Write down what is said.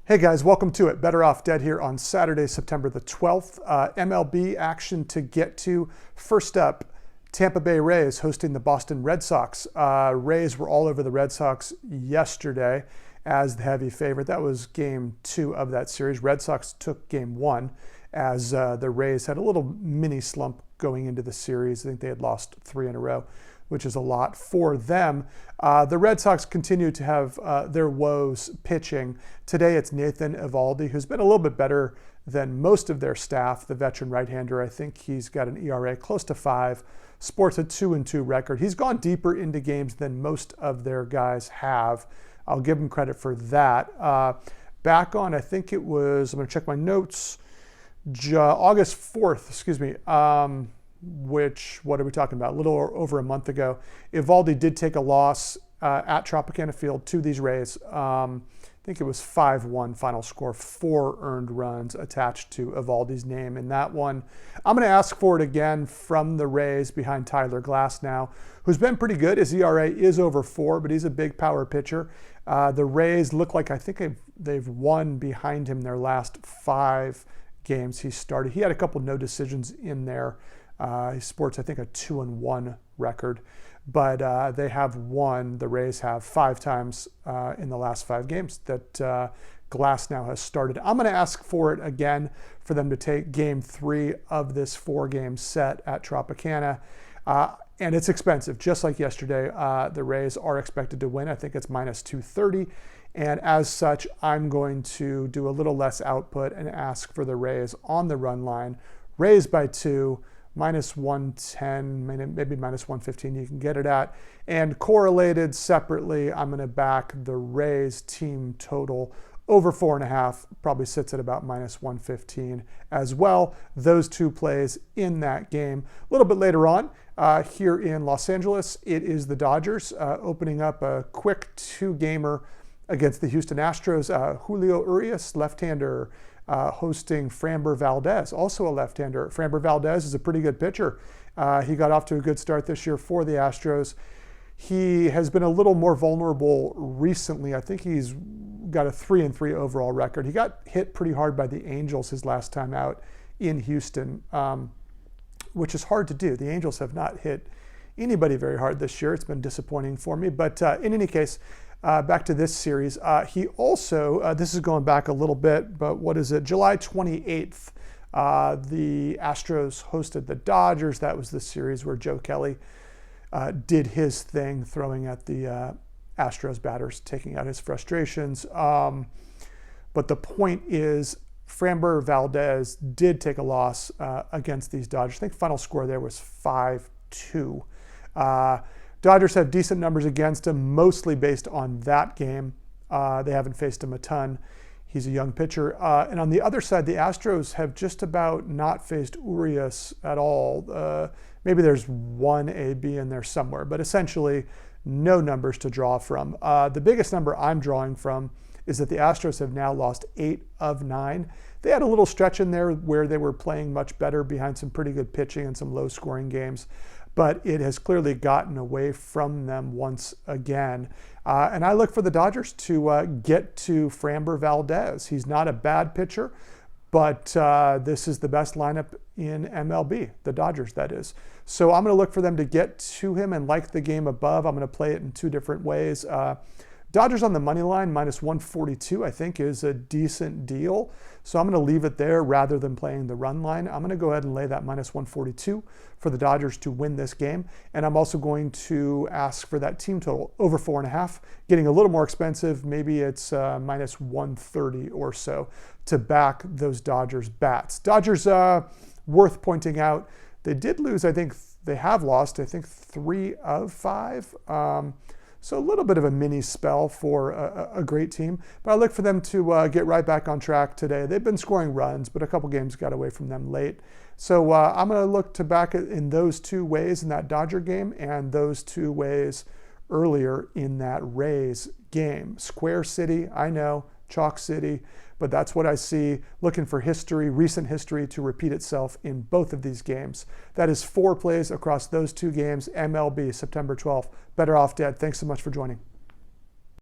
Hey guys, welcome to it. Better Off Dead here on Saturday, September the 12th. MLB action to get to. First up, Tampa Bay Rays hosting the Boston Red Sox. Rays were all over the Red Sox yesterday as the heavy favorite. That was game 2 of that series. Red Sox took game 1 as the Rays had a little mini slump going into the series. I think they had lost 3 in a row, which is a lot for them. The Red Sox continue to have their woes pitching. Today it's Nathan Eovaldi, who's been a little bit better than most of their staff, the veteran right-hander. I think he's got an ERA close to 5, sports a 2-2 record. He's gone deeper into games than most of their guys have. I'll give him credit for that. Back on, I think it was, I'm gonna check my notes, August 4th, excuse me, which, what are we talking about? A little over a month ago. Eovaldi did take a loss at Tropicana Field to these Rays. I think it was 5-1 final score, 4 earned runs attached to Eovaldi's name in that one. I'm going to ask for it again from the Rays behind Tyler Glass now, who's been pretty good. His ERA is over 4, but he's a big power pitcher. The Rays look like, I think they've won behind him their last 5 games he started. He had a couple no decisions in there. He sports, I think, a 2-1 record, but they have won, the Rays have 5 times in the last 5 games that Glass now has started. I'm going to ask for it again for them to take game 3 of this 4-game set at Tropicana. And it's expensive, just like yesterday. The Rays are expected to win. I think it's minus 230. And as such, I'm going to do a little less output and ask for the Rays on the run line. Rays by 2. Minus 110, maybe minus 115 you can get it at. And correlated separately, I'm going to back the Rays team total over 4.5, probably sits at about minus 115 as well. Those 2 plays in that game. A little bit later on, here in Los Angeles, it is the Dodgers opening up a quick 2-gamer against the Houston Astros. Julio Urias, left-hander, hosting Framber Valdez, also a left-hander. Framber Valdez is a pretty good pitcher. He got off to a good start this year for the Astros. He has been a little more vulnerable recently. I think he's got a 3-3 overall record. He got hit pretty hard by the Angels his last time out in Houston, which is hard to do. The Angels have not hit anybody very hard this year. It's been disappointing for me. But in any case, back to this series. He also, this is going back a little bit, but what is it? July 28th, the Astros hosted the Dodgers. That was the series where Joe Kelly did his thing, throwing at the Astros batters, taking out his frustrations. But the point is, Framber Valdez did take a loss against these Dodgers. I think final score there was 5-2. Dodgers have decent numbers against him, mostly based on that game. They haven't faced him a ton. He's a young pitcher. And on the other side, the Astros have just about not faced Urias at all. Maybe there's one AB in there somewhere, but essentially no numbers to draw from. The biggest number I'm drawing from is that the Astros have now lost 8 of 9. They had a little stretch in there where they were playing much better behind some pretty good pitching and some low-scoring games, but it has clearly gotten away from them once again. And I look for the Dodgers to get to Framber Valdez. He's not a bad pitcher, but this is the best lineup in MLB, the Dodgers, that is. So I'm going to look for them to get to him and like the game above. I'm going to play it in 2 different ways. Dodgers on the money line, minus 142, I think is a decent deal. So I'm going to leave it there rather than playing the run line. I'm going to go ahead and lay that minus 142 for the Dodgers to win this game. And I'm also going to ask for that team total over 4.5, getting a little more expensive. Maybe it's minus 130 or so to back those Dodgers bats. Dodgers, worth pointing out, they did lose, I think they have lost, I think 3 of 5. So a little bit of a mini spell for a great team. But I look for them to get right back on track today. They've been scoring runs, but a couple games got away from them late. So I'm going to look to back it in those 2 ways in that Dodger game and those 2 ways earlier in that Rays game. Square City, I know, Chalk City, but that's what I see. Looking for history, recent history to repeat itself in both of these games. That is 4 plays across those 2 games. MLB, September 12th. Better Off Dead. Thanks so much for joining.